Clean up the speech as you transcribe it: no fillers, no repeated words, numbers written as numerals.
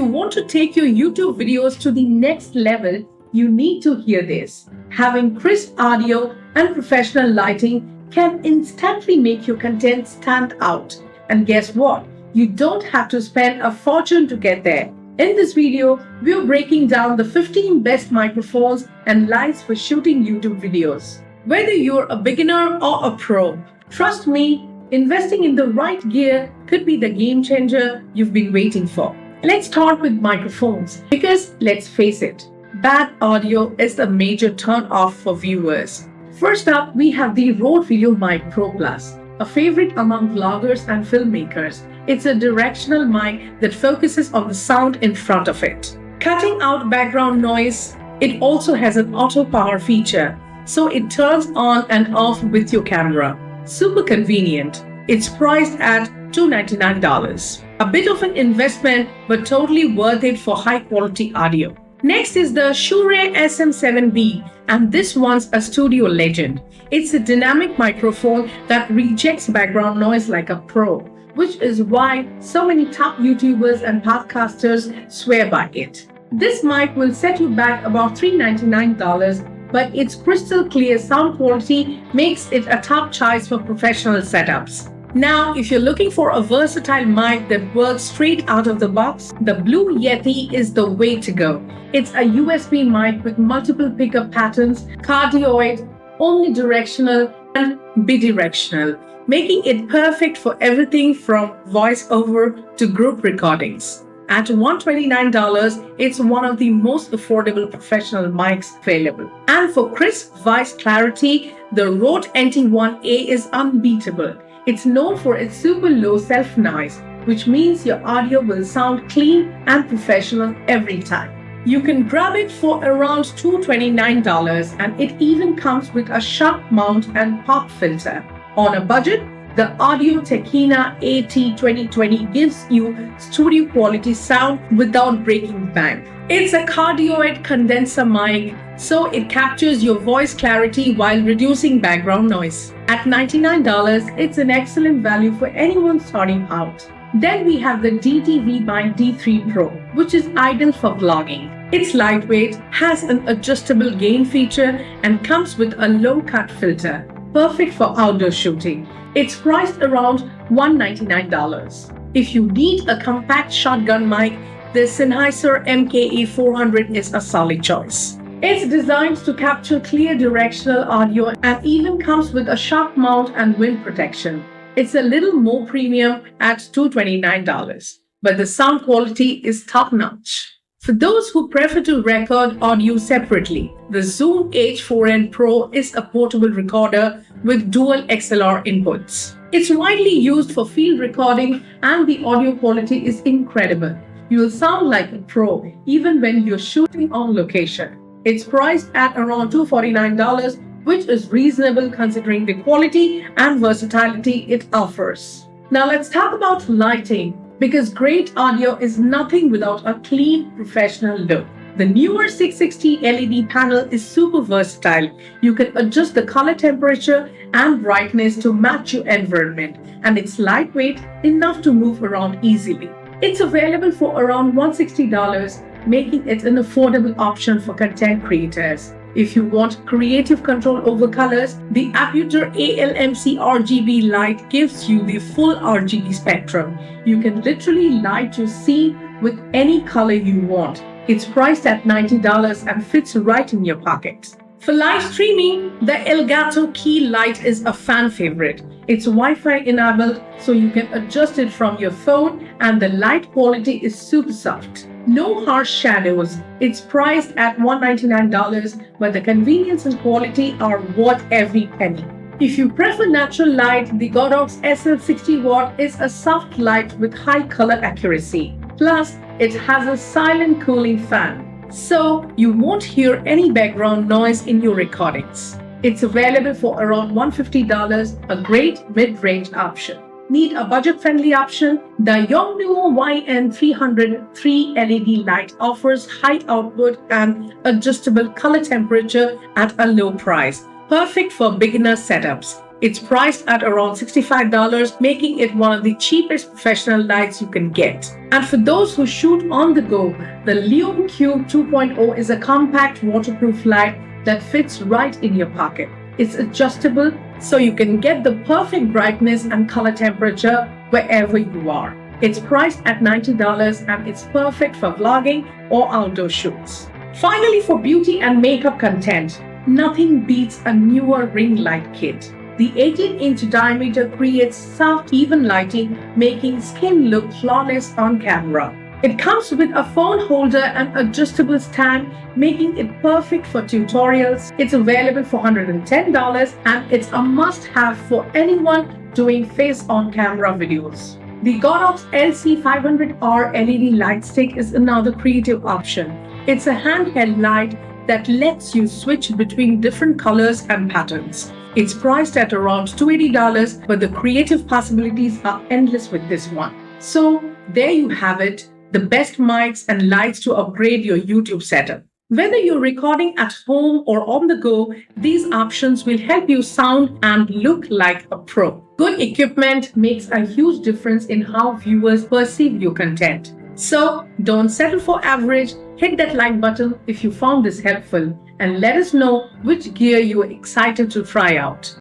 you want to take your YouTube videos to the next level, you need to hear this. Having crisp audio and professional lighting can instantly make your content stand out. And guess what? You don't have to spend a fortune to get there. In this video, we're breaking down the 15 best microphones and lights for shooting YouTube videos. Whether you're a beginner or a pro, trust me, investing in the right gear could be the game changer you've been waiting for. Let's start with microphones because let's face it, bad audio is a major turn-off for viewers. First up, we have the Rode VideoMic Pro Plus, a favorite among vloggers and filmmakers. It's a directional mic that focuses on the sound in front of it. Cutting out background noise, it also has an auto power feature, so it turns on and off with your camera. Super convenient. It's priced at $299. A bit of an investment, but totally worth it for high quality audio. Next is the Shure SM7B, and this one's a studio legend. It's a dynamic microphone that rejects background noise like a pro, which is why so many top YouTubers and podcasters swear by it. This mic will set you back about $399, but its crystal clear sound quality makes it a top choice for professional setups. Now, if you're looking for a versatile mic that works straight out of the box, the Blue Yeti is the way to go. It's a USB mic with multiple pickup patterns, cardioid, omnidirectional, and bidirectional, making it perfect for everything from voiceover to group recordings. At $129, it's one of the most affordable professional mics available. And for crisp voice clarity, the Rode NT1A is unbeatable. It's known for its super low self-noise, which means your audio will sound clean and professional every time. You can grab it for around $229, and it even comes with a sharp mount and pop filter. On a budget, the Audio Technica AT2020 gives you studio quality sound without breaking the bank. It's a cardioid condenser mic, so it captures your voice clarity while reducing background noise. At $99, it's an excellent value for anyone starting out. Then we have the DTV Mic D3 Pro, which is ideal for vlogging. It's lightweight, has an adjustable gain feature, and comes with a low-cut filter, perfect for outdoor shooting. It's priced around $199. If you need a compact shotgun mic, the Sennheiser MKE400 is a solid choice. It's designed to capture clear directional audio and even comes with a sharp mount and wind protection. It's a little more premium at $229, but the sound quality is top-notch. For those who prefer to record audio separately, the Zoom H4n Pro is a portable recorder with dual XLR inputs. It's widely used for field recording and the audio quality is incredible. You'll sound like a pro even when you're shooting on location. It's priced at around $249, which is reasonable considering the quality and versatility it offers. Now let's talk about lighting, because great audio is nothing without a clean, professional look. The newer 660 LED panel is super versatile. You can adjust the color temperature and brightness to match your environment, and it's lightweight enough to move around easily. It's available for around $160, making it an affordable option for content creators. If you want creative control over colors, the Aputure ALMC RGB light gives you the full RGB spectrum. You can literally light your scene with any color you want. It's priced at $90 and fits right in your pocket. For live streaming, the Elgato Key Light is a fan favorite. It's Wi-Fi enabled, so you can adjust it from your phone, and the light quality is super soft. No harsh shadows. It's priced at $199, but the convenience and quality are worth every penny. If you prefer natural light, the Godox SL60 Watt is a soft light with high color accuracy. Plus, it has a silent cooling fan, so you won't hear any background noise in your recordings. It's available for around $150, a great mid-range option. Need a budget-friendly option? The Yongnuo YN303 LED light offers high output and adjustable color temperature at a low price, perfect for beginner setups. It's priced at around $65, making it one of the cheapest professional lights you can get. And for those who shoot on the go, the Lume Cube 2.0 is a compact waterproof light that fits right in your pocket. It's adjustable, so you can get the perfect brightness and color temperature wherever you are. It's priced at $90 and it's perfect for vlogging or outdoor shoots. Finally, for beauty and makeup content, nothing beats a newer ring light kit. The 18-inch diameter creates soft, even lighting, making skin look flawless on camera. It comes with a phone holder and adjustable stand, making it perfect for tutorials. It's available for $110 and it's a must-have for anyone doing face-on-camera videos. The Godox LC500R LED light stick is another creative option. It's a handheld light that lets you switch between different colors and patterns. It's priced at around $280, but the creative possibilities are endless with this one. So there you have it, the best mics and lights to upgrade your YouTube setup. Whether you're recording at home or on the go, these options will help you sound and look like a pro. Good equipment makes a huge difference in how viewers perceive your content. So don't settle for average. Hit that like button if you found this helpful and let us know which gear you are excited to try out.